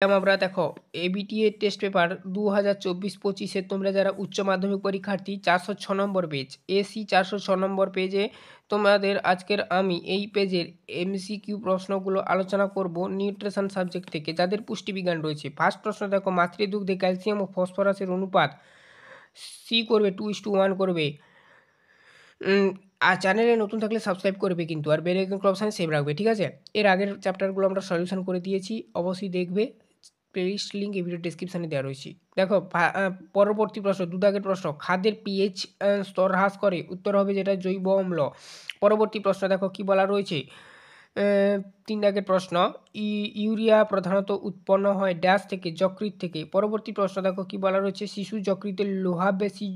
আমরা দেখো ABTA test paper 2024-25 তোমরা যারা উচ্চ মাধ্যমিক পরীক্ষার্থী 406 নম্বর পেজ এসি 406 নম্বর পেজে তোমাদের আজকের আমি এই পেজের এমসিকিউ প্রশ্নগুলো আলোচনা করব নিউট্রিশন সাবজেক্ট থেকে যাদের পুষ্টিবিজ্ঞান রয়েছে। ফার্স্ট প্রশ্ন দেখো, মাতৃদুগ্ধে ক্যালসিয়াম ও ফসফরাসের অনুপাত সি করবে 2:1 করবে। আর চ্যানেলে নতুন থাকলে সাবস্ক্রাইব করবে কিন্তু, আর বেল আইকন অপশানে সেভ রাখবে, ঠিক আছে? এর আগের চ্যাপ্টারগুলো আমরা সলিউশন করে দিয়েছি, অবশ্যই দেখবে। প্লেলিস্ট লিঙ্ক এই ভিডিও ডেসক্রিপশানে দেওয়া রয়েছে। দেখো পরবর্তী প্রশ্ন, দুদাগের প্রশ্ন, খাদ্যের পিএইচ স্তর হ্রাস করে, উত্তর হবে যেটা জৈব অম্ল। পরবর্তী প্রশ্ন দেখো কি বলা রয়েছে, 3 দাগের প্রশ্ন, ইউরিয়া প্রধানত উৎপন্ন হয় ড্যাশ থেকে, যকৃৎ থেকে। পরবর্তী প্রশ্ন দেখো কি বলা রয়েছে, শিশু যকৃতে লোহা বেশি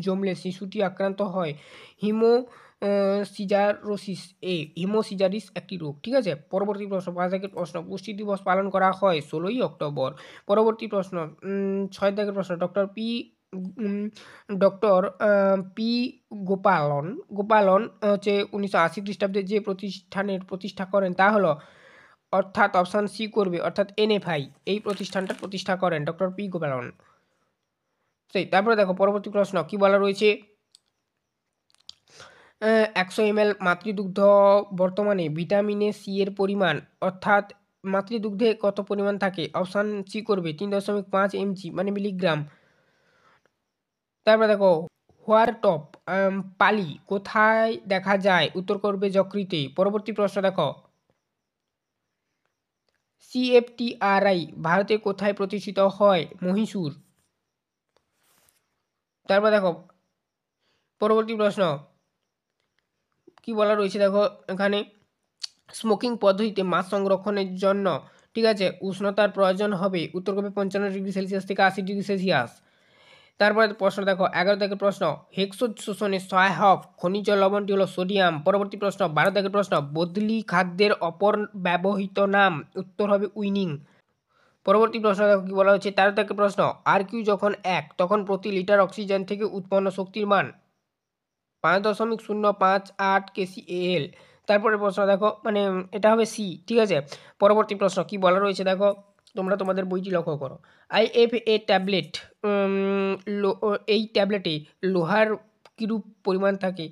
জমলে শিশুটি আক্রান্ত হয় হিমোসিজারোসিস হিমোসিজারিস একটি রোগ, ঠিক আছে? পরবর্তী প্রশ্ন 5 দাগের প্রশ্ন, পুষ্টি দিবস পালন করা হয় 16ই অক্টোবর। পরবর্তী প্রশ্ন 6 দাগের প্রশ্ন, ডক্টর পি গোপালন হচ্ছে 1980 খ্রিস্টাব্দে যে প্রতিষ্ঠানের প্রতিষ্ঠা করেন তা হলো, অর্থাৎ অপশান সি করবে, অর্থাৎ এনএফআই এই প্রতিষ্ঠানটা প্রতিষ্ঠা করেন ডক্টর পি গোপালন। সেই তারপরে দেখো পরবর্তী প্রশ্ন কি বলা রয়েছে, 100 ml মাতৃদুগ্ধ বর্তমানে ভিটামিনে সি এর পরিমাণ, অর্থাৎ মাতৃদুগ্ধে কত পরিমাণ থাকে, অপশান সি করবে 3.5 mg মানে মিলিগ্রাম। তারপরে দেখো হোয়ার টপ পালি কোথায় দেখা যায়, উত্তর করবে যকৃতে। পরবর্তী প্রশ্ন দেখো, সিএফটিআরআই ভারতে কোথায় প্রতিষ্ঠিত হয়, মহীশূর। তারপর দেখো পরবর্তী প্রশ্ন কি বলা রয়েছে, দেখো এখানে স্মোকিং পদ্ধতিতে মাছ সংরক্ষণের জন্য, ঠিক আছে, উষ্ণতার প্রয়োজন হবে, উত্তর করবে 55°C থেকে 80°C। তারপরে প্রশ্ন দেখো 11 দাগের প্রশ্ন, হেক্সোজ শোষণে সহায়ক খনিজ লবণটি হলো সোডিয়াম। পরবর্তী প্রশ্ন 12 দাগের প্রশ্ন, বদলি খাদ্যের অপর ব্যবহৃত নাম, উত্তর হবে উইনিং। পরবর্তী প্রশ্ন দেখো কি বলা হচ্ছে, 13 দাগের প্রশ্ন, আরকিউ যখন 1 তখন প্রতি লিটার অক্সিজেন থেকে উৎপন্ন শক্তির মান 5.058 kcal। তারপরে প্রশ্ন দেখো, মানে এটা হবে সি, ঠিক আছে? পরবর্তী প্রশ্ন কি বলা রয়েছে দেখো, তোমরা তোমাদের বইটি লক্ষ্য করো। আইএফএ ট্যাবলেট, এই ট্যাবলেটে লোহার কীরূপ পরিমাণ থাকে,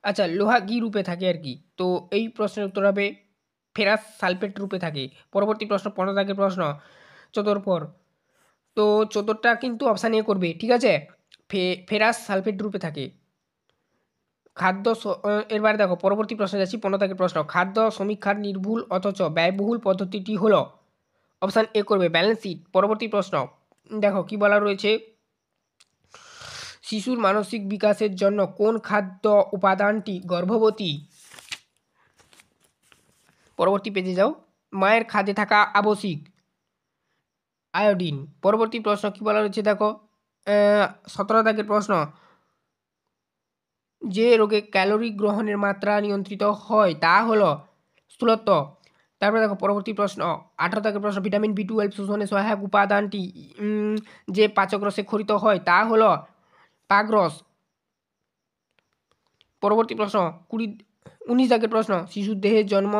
আচ্ছা লোহা কী রূপে থাকে আর কি, তো এই প্রশ্নের উত্তর হবে ফেরাস সালফেট রূপে থাকে। পরবর্তী প্রশ্ন 15 দাগের প্রশ্ন, চতুর্পর, তো চতুর্থটা কিন্তু অপশান এ করবে, ঠিক আছে? ফেরাস সালফেট রূপে থাকে। এরবার দেখো পরবর্তী প্রশ্নে যাচ্ছি, 15 দাগের প্রশ্ন, খাদ্য সমীক্ষার নির্ভুল অথচ ব্যয়বহুল পদ্ধতিটি হলো, অপশান এ করবে ব্যালেন্স শিট। পরবর্তী প্রশ্ন দেখো কি বলা রয়েছে, শিশুর মানসিক বিকাশের জন্য কোন খাদ্য উপাদানটি গর্ভবতী, পরবর্তী পেজে যাও, মায়ের খাদ্যে থাকা আবশ্যিক আয়োডিন। পরবর্তী প্রশ্ন কি বলা রয়েছে দেখো, 17 দাগের প্রশ্ন, যে রোগে ক্যালোরি গ্রহণের মাত্রা নিয়ন্ত্রিত হয় তা হলো স্থূলত্ব। তারপরে দেখো পরবর্তী প্রশ্ন 18 দাগের প্রশ্ন, ভিটামিন B12 শোষণে সহায়ক উপাদানটি যে পাচক রসে ক্ষরিত হয় তা হলো পাকরস। পরবর্তী প্রশ্ন 19 দাগের প্রশ্ন, শিশুর দেহে জন্ম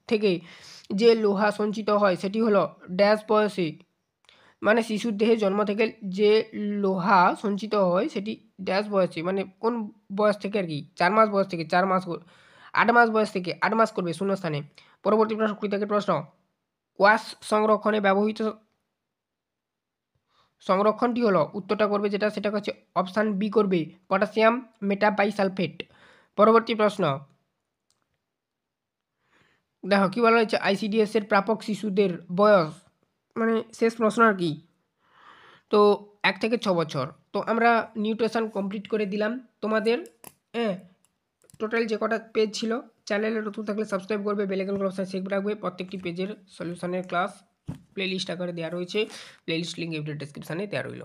থেকে যে লোহা সঞ্চিত হয় সেটি হলো ড্যাশ বয়সে, মানে শিশুর দেহে জন্ম থেকে যে লোহা সঞ্চিত হয় সেটি ড্যাশ বয়সে, মানে কোন বয়স থেকে আর কি, 4 মাস বয়স থেকে, 4 মাস 8 মাস বয়স থেকে, 8 মাস করবে শূন্যস্থানে। পরবর্তী প্রশ্ন 20 দাগের প্রশ্ন, কোয়াশ সংরক্ষণে ব্যবহৃত সংরক্ষণটি হলো, উত্তরটা করবে যেটা সেটা হচ্ছে অপশান বি করবে, পটাশিয়াম মেটাবাইসালফেট। পরবর্তী প্রশ্ন দেখো কি বলা হয়েছে, আইসিডিএস এর প্রাপক শিশুদের বয়স, মানে শেষ প্রশ্ন আর কি, তো 1 থেকে 6 বছর। তো আমরা নিউট্রিশন কমপ্লিট করে দিলাম তোমাদের। হ্যাঁ, টোটাল যে কটা পেজ ছিল, চ্যানেলে নতুন থাকলে সাবস্ক্রাইব করবে, বেল আইকন অপশন সেভ রাখবে। প্রত্যেকটি পেজের সলিউশনের ক্লাস প্লেলিস্ট আকারে দেওয়া রয়েছে, প্লেলিস্ট লিঙ্ক ভিডিও ডেসক্রিপশানে দেওয়া রইল।